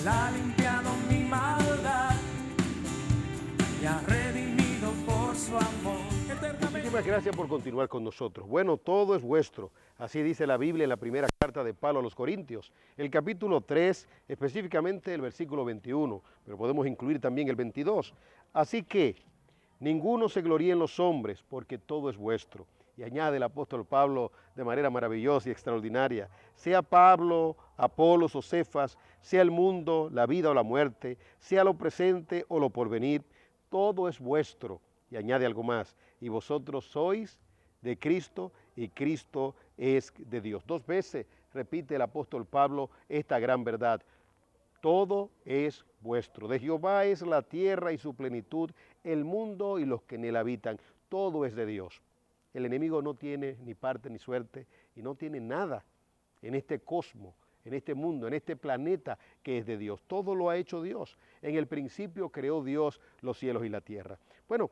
Él ha limpiado mi maldad y ha redimido por su amor eternamente. Muchísimas gracias por continuar con nosotros. Bueno, todo es vuestro. Así dice la Biblia en la primera carta de Pablo a los Corintios. El capítulo 3, específicamente el versículo 21, pero podemos incluir también el 22. Así que ninguno se gloríe en los hombres, porque todo es vuestro. Y añade el apóstol Pablo de manera maravillosa y extraordinaria, sea Pablo, Apolos o Cefas, sea el mundo, la vida o la muerte, sea lo presente o lo porvenir, todo es vuestro. Y añade algo más, y vosotros sois de Cristo y Cristo es de Dios. 2 veces repite el apóstol Pablo esta gran verdad. Todo es vuestro. De Jehová es la tierra y su plenitud, el mundo y los que en él habitan. Todo es de Dios. El enemigo no tiene ni parte ni suerte y no tiene nada en este cosmos, en este mundo, en este planeta que es de Dios. Todo lo ha hecho Dios. En el principio creó Dios los cielos y la tierra. Bueno,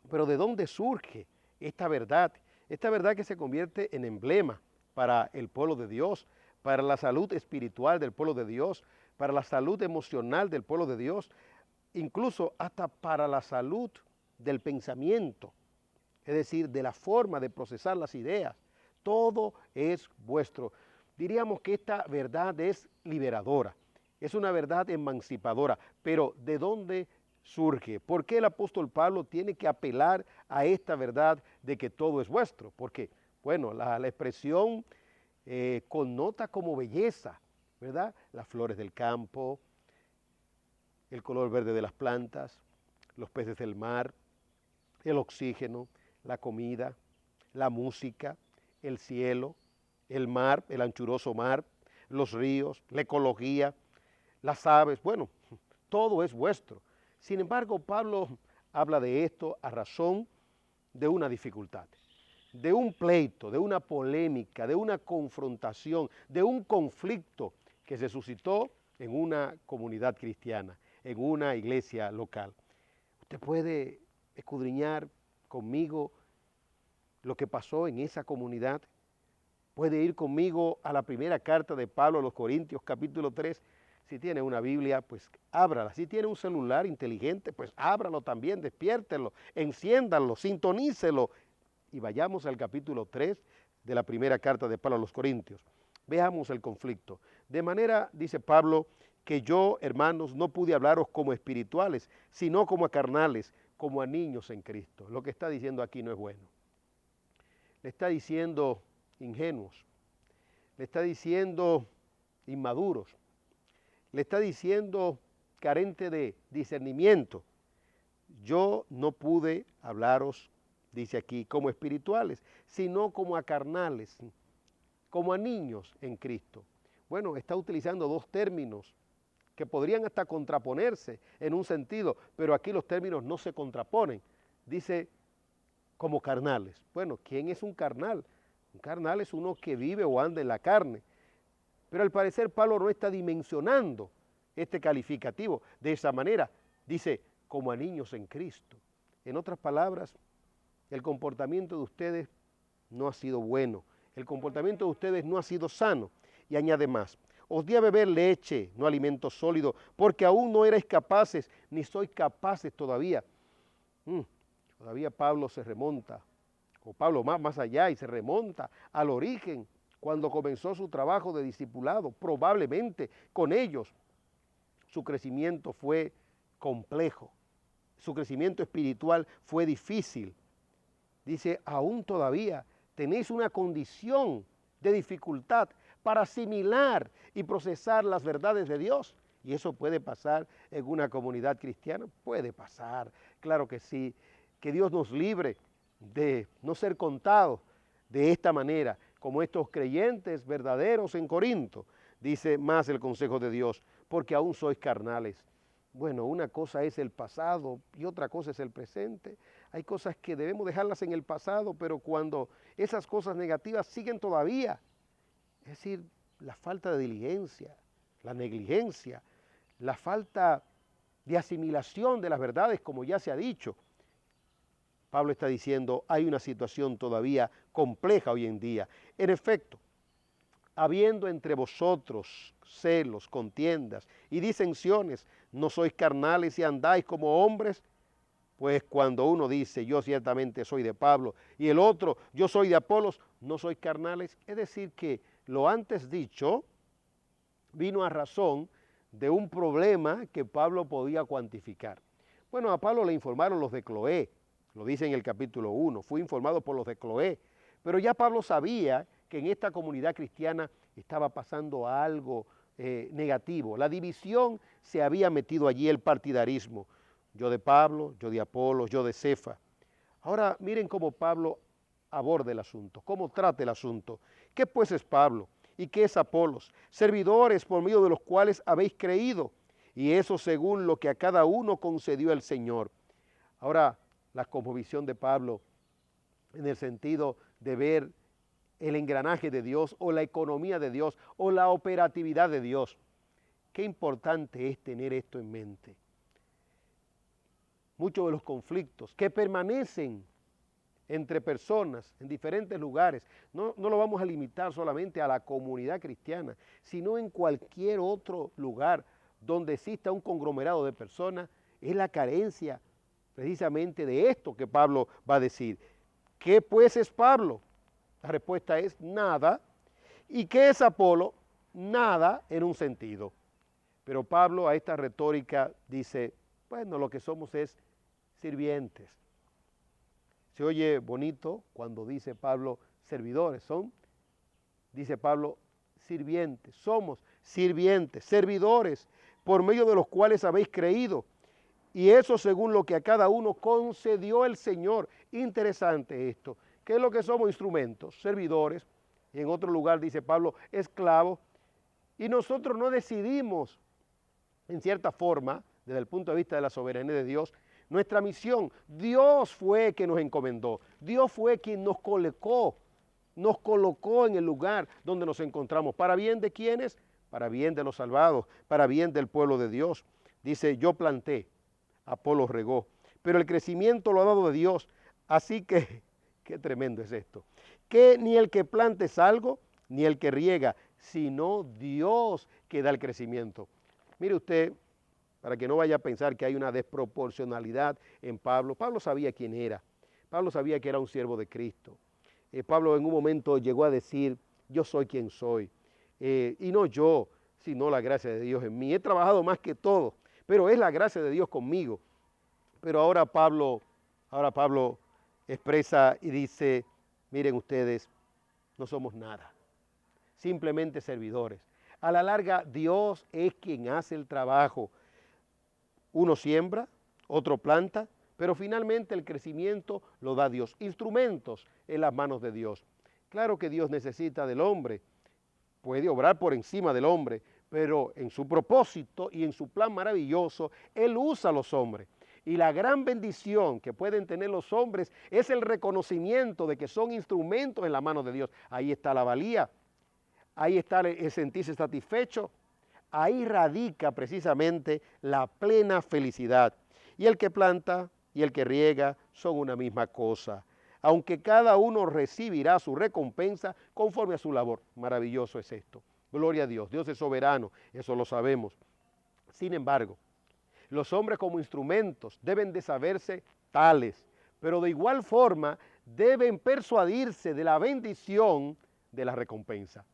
pero ¿de dónde surge esta verdad? Esta verdad que se convierte en emblema para el pueblo de Dios, para la salud espiritual del pueblo de Dios, para la salud emocional del pueblo de Dios, incluso hasta para la salud del pensamiento, es decir, de la forma de procesar las ideas. Todo es vuestro. Diríamos que esta verdad es liberadora, es una verdad emancipadora, pero ¿de dónde surge? ¿Por qué el apóstol Pablo tiene que apelar a esta verdad de que todo es vuestro? Porque, bueno, la expresión connota como belleza, ¿verdad? Las flores del campo, el color verde de las plantas, los peces del mar, el oxígeno, la comida, la música, el cielo, el mar, el anchuroso mar, los ríos, la ecología, las aves, bueno, todo es vuestro. Sin embargo, Pablo habla de esto a razón de una dificultad, de un pleito, de una polémica, de una confrontación, de un conflicto que se suscitó en una comunidad cristiana, en una iglesia local. Usted puede escudriñar conmigo lo que pasó en esa comunidad. Puede ir conmigo a la primera carta de Pablo a los Corintios, capítulo 3. Si tiene una Biblia, pues ábrala. Si tiene un celular inteligente, pues ábralo también, despiértelo, enciéndalo, sintonícelo. Y vayamos al capítulo 3 de la primera carta de Pablo a los Corintios. Veamos el conflicto. De manera, dice Pablo, que yo, hermanos, no pude hablaros como espirituales, sino como a carnales, como a niños en Cristo. Lo que está diciendo aquí no es bueno. Le está diciendo ingenuos, le está diciendo inmaduros, le está diciendo carente de discernimiento. Yo no pude hablaros, dice aquí, como espirituales, sino como a carnales, como a niños en Cristo. Bueno, está utilizando dos términos que podrían hasta contraponerse en un sentido, pero aquí los términos no se contraponen. Dice como carnales. Bueno, ¿quién es un carnal? Un carnal es uno que vive o anda en la carne. Pero al parecer Pablo no está dimensionando este calificativo de esa manera. Dice, como a niños en Cristo. En otras palabras, el comportamiento de ustedes no ha sido bueno. El comportamiento de ustedes no ha sido sano. Y añade más, os di a beber leche, no alimento sólido, porque aún no erais capaces, ni sois capaces todavía. Todavía Pablo se remonta, o Pablo más allá, y se remonta al origen, cuando comenzó su trabajo de discipulado. Probablemente con ellos su crecimiento fue complejo, su crecimiento espiritual fue difícil. Dice, aún todavía tenéis una condición de dificultad para asimilar y procesar las verdades de Dios. Y eso puede pasar en una comunidad cristiana, puede pasar, claro que sí. Que Dios nos libre de no ser contados de esta manera, como estos creyentes verdaderos en Corinto. Dice más el consejo de Dios, porque aún sois carnales. Bueno, una cosa es el pasado y otra cosa es el presente. Hay cosas que debemos dejarlas en el pasado, pero cuando esas cosas negativas siguen todavía, es decir, la falta de diligencia, la negligencia, la falta de asimilación de las verdades, como ya se ha dicho, Pablo está diciendo, hay una situación todavía compleja hoy en día. En efecto, habiendo entre vosotros celos, contiendas y disensiones, ¿no sois carnales y andáis como hombres? Pues cuando uno dice, yo ciertamente soy de Pablo, y el otro, yo soy de Apolos, ¿no sois carnales? Es decir, que lo antes dicho vino a razón de un problema que Pablo podía cuantificar. Bueno, a Pablo le informaron los de Cloé, lo dice en el capítulo 1, fue informado por los de Cloé, pero ya Pablo sabía que en esta comunidad cristiana estaba pasando algo negativo. La división se había metido allí, el partidarismo. Yo de Pablo, yo de Apolos, yo de Cefa. Ahora miren cómo Pablo aborda el asunto, cómo trata el asunto. ¿Qué pues es Pablo? ¿Y qué es Apolos? Servidores por medio de los cuales habéis creído, y eso según lo que a cada uno concedió el Señor. Ahora, la cosmovisión de Pablo en el sentido de ver el engranaje de Dios o la economía de Dios o la operatividad de Dios. Qué importante es tener esto en mente. Muchos de los conflictos que permanecen entre personas en diferentes lugares, no lo vamos a limitar solamente a la comunidad cristiana, sino en cualquier otro lugar donde exista un conglomerado de personas, es la carencia precisamente de esto que Pablo va a decir. ¿Qué pues es Pablo? La respuesta es nada. ¿Y qué es Apolo? Nada en un sentido. Pero Pablo a esta retórica dice, bueno, lo que somos es sirvientes. Se oye bonito cuando dice Pablo servidores, dice Pablo sirvientes, somos sirvientes, servidores, por medio de los cuales habéis creído. Y eso según lo que a cada uno concedió el Señor. Interesante esto. ¿Qué es lo que somos? Instrumentos, servidores. Y en otro lugar dice Pablo, esclavos. Y nosotros no decidimos, en cierta forma, desde el punto de vista de la soberanía de Dios, nuestra misión. Dios fue quien nos encomendó. Dios fue quien nos colocó en el lugar donde nos encontramos. ¿Para bien de quiénes? Para bien de los salvados, para bien del pueblo de Dios. Dice, yo planté, Apolo regó, pero el crecimiento lo ha dado de Dios. Así que, qué tremendo es esto, que ni el que planta es algo, ni el que riega, sino Dios que da el crecimiento. Mire usted, para que no vaya a pensar que hay una desproporcionalidad en Pablo. Pablo sabía quién era. Pablo sabía que era un siervo de Cristo. Pablo en un momento llegó a decir, yo soy quien soy. Y no yo, sino la gracia de Dios en mí. He trabajado más que todo, pero es la gracia de Dios conmigo. Pero ahora Pablo expresa y dice, miren ustedes, no somos nada, simplemente servidores. A la larga, Dios es quien hace el trabajo. Uno siembra, otro planta, pero finalmente el crecimiento lo da Dios. Instrumentos en las manos de Dios. Claro que Dios necesita del hombre, puede obrar por encima del hombre, pero en su propósito y en su plan maravilloso, Él usa a los hombres. Y la gran bendición que pueden tener los hombres es el reconocimiento de que son instrumentos en las manos de Dios. Ahí está la valía, ahí está el sentirse satisfecho. Ahí radica precisamente la plena felicidad. Y el que planta y el que riega son una misma cosa, aunque cada uno recibirá su recompensa conforme a su labor. Maravilloso es esto. Gloria a Dios. Dios es soberano, eso lo sabemos. Sin embargo, los hombres como instrumentos deben de saberse tales, pero de igual forma deben persuadirse de la bendición de la recompensa.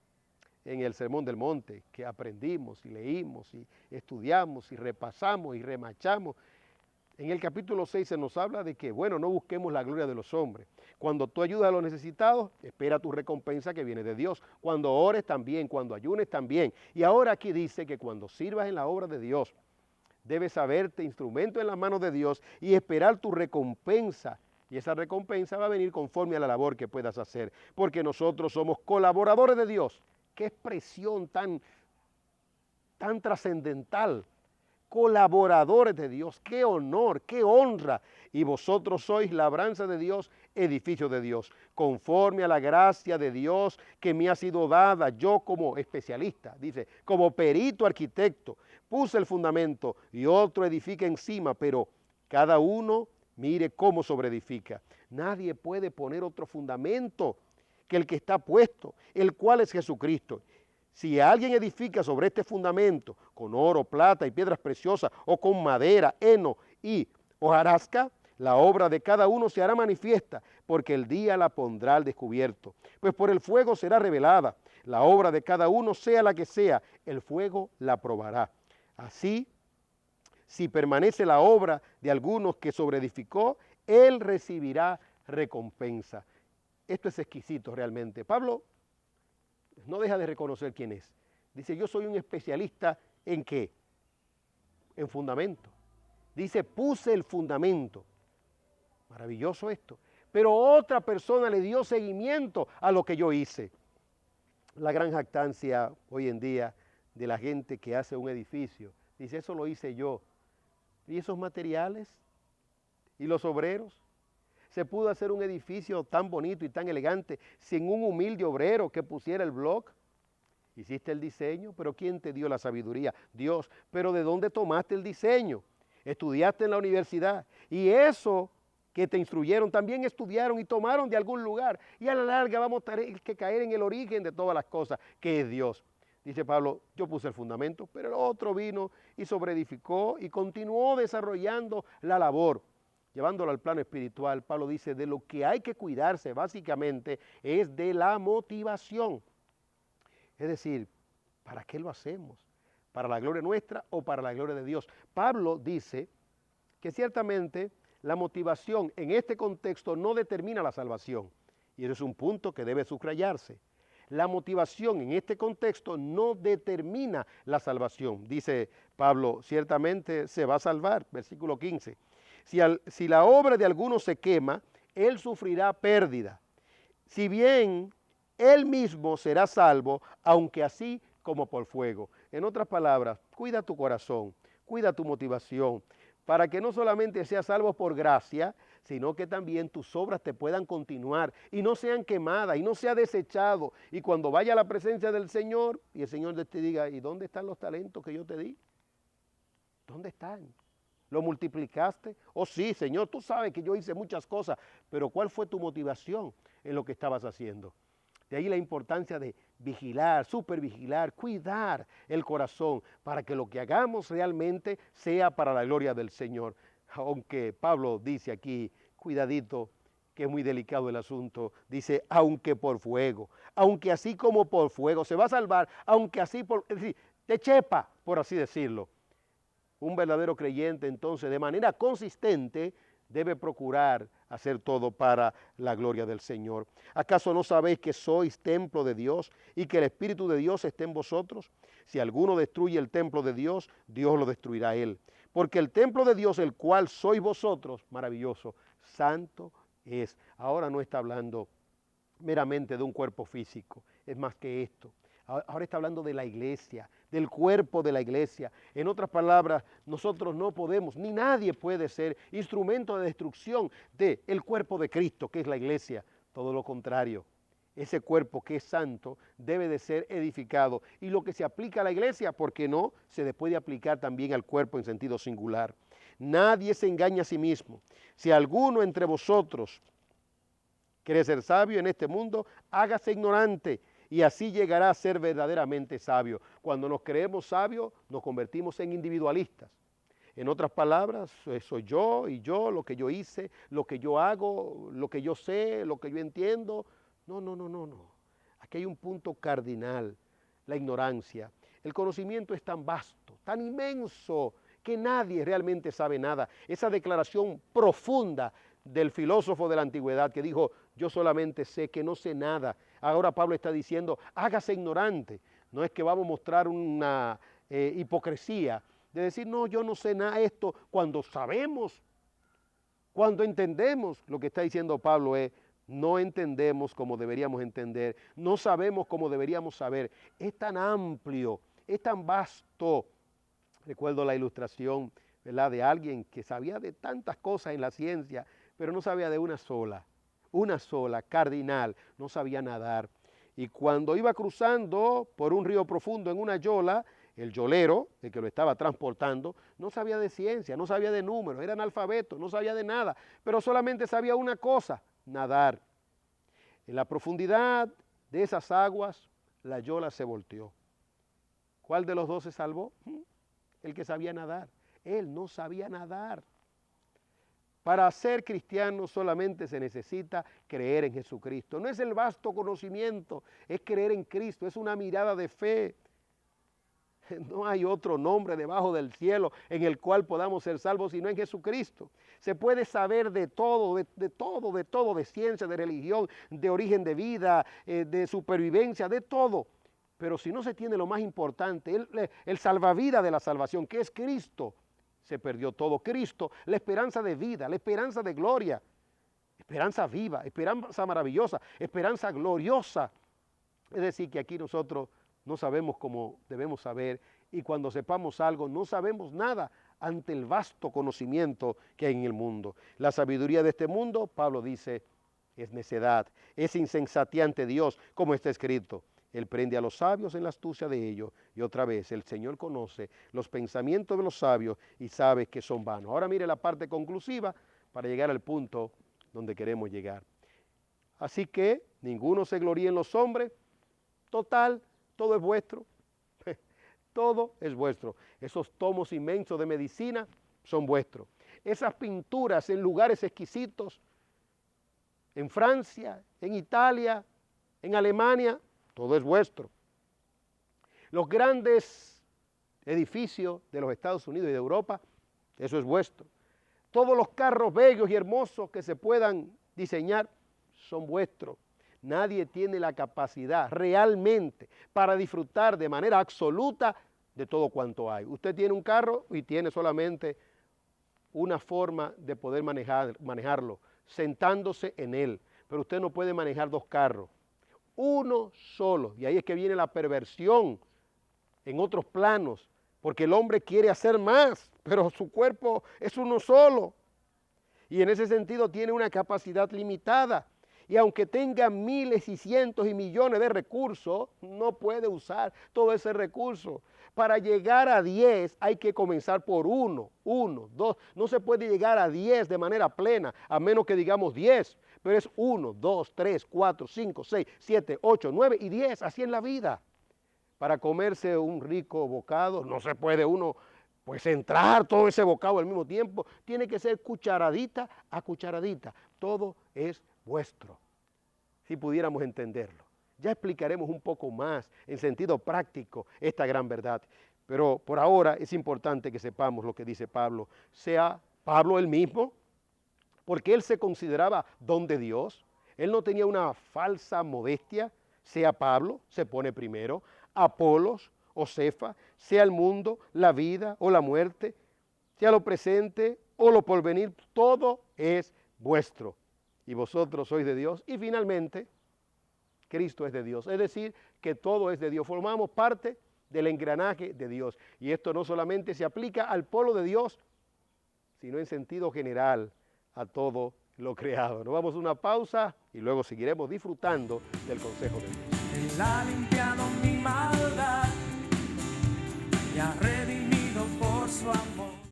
En el Sermón del Monte, que aprendimos y leímos y estudiamos y repasamos y remachamos, en el capítulo 6 se nos habla de que, bueno, no busquemos la gloria de los hombres. Cuando tú ayudas a los necesitados, espera tu recompensa que viene de Dios. Cuando ores también, cuando ayunes también. Y ahora aquí dice que cuando sirvas en la obra de Dios, debes saberte instrumento en las manos de Dios y esperar tu recompensa. Y esa recompensa va a venir conforme a la labor que puedas hacer, porque nosotros somos colaboradores de Dios. Qué expresión tan trascendental. Colaboradores de Dios, qué honor, qué honra. Y vosotros sois labranza de Dios, edificio de Dios, conforme a la gracia de Dios que me ha sido dada. Yo como especialista, dice, como perito arquitecto, puse el fundamento y otro edifica encima, pero cada uno mire cómo sobreedifica. Nadie puede poner otro fundamento que el que está puesto, el cual es Jesucristo. Si alguien edifica sobre este fundamento con oro, plata y piedras preciosas, o con madera, heno y hojarasca, la obra de cada uno se hará manifiesta, porque el día la pondrá al descubierto. Pues por el fuego será revelada. La obra de cada uno, sea la que sea, el fuego la probará. Así, si permanece la obra de algunos que sobreedificó, él recibirá recompensa. Esto es exquisito realmente. Pablo no deja de reconocer quién es. Dice, yo soy un especialista ¿en qué? En fundamento. Dice, puse el fundamento. Maravilloso esto. Pero otra persona le dio seguimiento a lo que yo hice. La gran jactancia hoy en día de la gente que hace un edificio. Dice, eso lo hice yo. ¿Y esos materiales? ¿Y los obreros? Se pudo hacer un edificio tan bonito y tan elegante sin un humilde obrero que pusiera el bloque. Hiciste el diseño, pero ¿quién te dio la sabiduría? Dios. Pero ¿de dónde tomaste el diseño? Estudiaste en la universidad. Y eso que te instruyeron también estudiaron y tomaron de algún lugar. Y a la larga vamos a tener que caer en el origen de todas las cosas, que es Dios. Dice Pablo, yo puse el fundamento, pero el otro vino y sobreedificó y continuó desarrollando la labor. Llevándolo al plano espiritual, Pablo dice, de lo que hay que cuidarse básicamente es de la motivación. Es decir, ¿para qué lo hacemos? ¿Para la gloria nuestra o para la gloria de Dios? Pablo dice que ciertamente la motivación en este contexto no determina la salvación. Y ese es un punto que debe subrayarse. La motivación en este contexto no determina la salvación. Dice Pablo, ciertamente se va a salvar, versículo 15. Si la obra de alguno se quema, él sufrirá pérdida. Si bien él mismo será salvo, aunque así como por fuego. En otras palabras, cuida tu corazón, cuida tu motivación, para que no solamente seas salvo por gracia, sino que también tus obras te puedan continuar y no sean quemadas y no sea desechado. Y cuando vaya a la presencia del Señor y el Señor te diga, ¿y dónde están los talentos que yo te di? ¿Dónde están? ¿Lo multiplicaste? Oh sí, Señor, tú sabes que yo hice muchas cosas, pero ¿cuál fue tu motivación en lo que estabas haciendo? De ahí la importancia de vigilar, supervigilar, cuidar el corazón para que lo que hagamos realmente sea para la gloria del Señor. Aunque Pablo dice aquí, cuidadito, que es muy delicado el asunto, dice, aunque por fuego, aunque así como por fuego, se va a salvar, aunque así es decir, de chepa, por así decirlo. Un verdadero creyente, entonces, de manera consistente, debe procurar hacer todo para la gloria del Señor. ¿Acaso no sabéis que sois templo de Dios y que el Espíritu de Dios está en vosotros? Si alguno destruye el templo de Dios, Dios lo destruirá a él. Porque el templo de Dios, el cual sois vosotros, maravilloso, santo es. Ahora no está hablando meramente de un cuerpo físico, es más que esto. Ahora está hablando de la iglesia, del cuerpo de la iglesia. En otras palabras, nosotros no podemos, ni nadie puede ser instrumento de destrucción del cuerpo de Cristo, que es la iglesia. Todo lo contrario, ese cuerpo que es santo debe de ser edificado. Y lo que se aplica a la iglesia, ¿por qué no? Se le puede aplicar también al cuerpo en sentido singular. Nadie se engaña a sí mismo. Si alguno entre vosotros quiere ser sabio en este mundo, hágase ignorante. Y así llegará a ser verdaderamente sabio. Cuando nos creemos sabios, nos convertimos en individualistas. En otras palabras, soy yo y yo, lo que yo hice, lo que yo hago, lo que yo sé, lo que yo entiendo. No. Aquí hay un punto cardinal, la ignorancia. El conocimiento es tan vasto, tan inmenso, que nadie realmente sabe nada. Esa declaración profunda del filósofo de la antigüedad que dijo, yo solamente sé que no sé nada. Ahora Pablo está diciendo, hágase ignorante. No es que vamos a mostrar una hipocresía de decir, no, yo no sé nada de esto, cuando sabemos, cuando entendemos. Lo que está diciendo Pablo es, no entendemos como deberíamos entender, no sabemos como deberíamos saber. Es tan amplio, es tan vasto. Recuerdo la ilustración, ¿verdad?, de alguien que sabía de tantas cosas en la ciencia, pero no sabía de una sola, cardinal, no sabía nadar. Y cuando iba cruzando por un río profundo en una yola, el yolero, el que lo estaba transportando, no sabía de ciencia, no sabía de números, era analfabeto, no sabía de nada, pero solamente sabía una cosa, nadar. En la profundidad de esas aguas, la yola se volteó. ¿Cuál de los dos se salvó? El que sabía nadar. Él no sabía nadar. Para ser cristiano solamente se necesita creer en Jesucristo. No es el vasto conocimiento, es creer en Cristo, es una mirada de fe. No hay otro nombre debajo del cielo en el cual podamos ser salvos sino en Jesucristo. Se puede saber de todo, de ciencia, de religión, de origen de vida, de supervivencia, de todo. Pero si no se tiene lo más importante, el salvavidas de la salvación, que es Cristo, se perdió todo. Cristo, la esperanza de vida, la esperanza de gloria, esperanza viva, esperanza maravillosa, esperanza gloriosa. Es decir, que aquí nosotros no sabemos cómo debemos saber, y cuando sepamos algo no sabemos nada ante el vasto conocimiento que hay en el mundo. La sabiduría de este mundo, Pablo dice, es necedad, es insensatez ante Dios, como está escrito. Él prende a los sabios en la astucia de ellos. Y otra vez, el Señor conoce los pensamientos de los sabios y sabe que son vanos. Ahora mire la parte conclusiva para llegar al punto donde queremos llegar. Así que ninguno se gloríe en los hombres. Total, todo es vuestro. Todo es vuestro. Esos tomos inmensos de medicina son vuestros. Esas pinturas en lugares exquisitos, en Francia, en Italia, en Alemania, todo es vuestro. Los grandes edificios de los Estados Unidos y de Europa, eso es vuestro. Todos los carros bellos y hermosos que se puedan diseñar son vuestros. Nadie tiene la capacidad realmente para disfrutar de manera absoluta de todo cuanto hay. Usted tiene un carro y tiene solamente una forma de poder manejarlo, sentándose en él. Pero usted no puede manejar dos carros. Uno solo, y ahí es que viene la perversión en otros planos, porque el hombre quiere hacer más, pero su cuerpo es uno solo, y en ese sentido tiene una capacidad limitada, y aunque tenga miles y cientos y millones de recursos, no puede usar todo ese recurso. Para llegar a 10 hay que comenzar por 1, 2, no se puede llegar a 10 de manera plena, a menos que digamos 10, pero es 1, 2, 3, 4, 5, 6, 7, 8, 9 y 10, así en la vida. Para comerse un rico bocado no se puede uno pues entrar todo ese bocado al mismo tiempo, tiene que ser cucharadita a cucharadita, todo es vuestro, si pudiéramos entenderlo. Ya explicaremos un poco más en sentido práctico esta gran verdad, pero por ahora es importante que sepamos lo que dice Pablo, sea Pablo él mismo, porque él se consideraba don de Dios, él no tenía una falsa modestia, sea Pablo, se pone primero, Apolos o Cefa, sea el mundo, la vida o la muerte, sea lo presente o lo porvenir, todo es vuestro y vosotros sois de Dios. Y finalmente, Cristo es de Dios, es decir, que todo es de Dios, formamos parte del engranaje de Dios. Y esto no solamente se aplica al pueblo de Dios, sino en sentido general a todo lo creado. Nos vamos a una pausa y luego seguiremos disfrutando del consejo de Dios. Él ha limpiado mi maldad y ha redimido por su amor.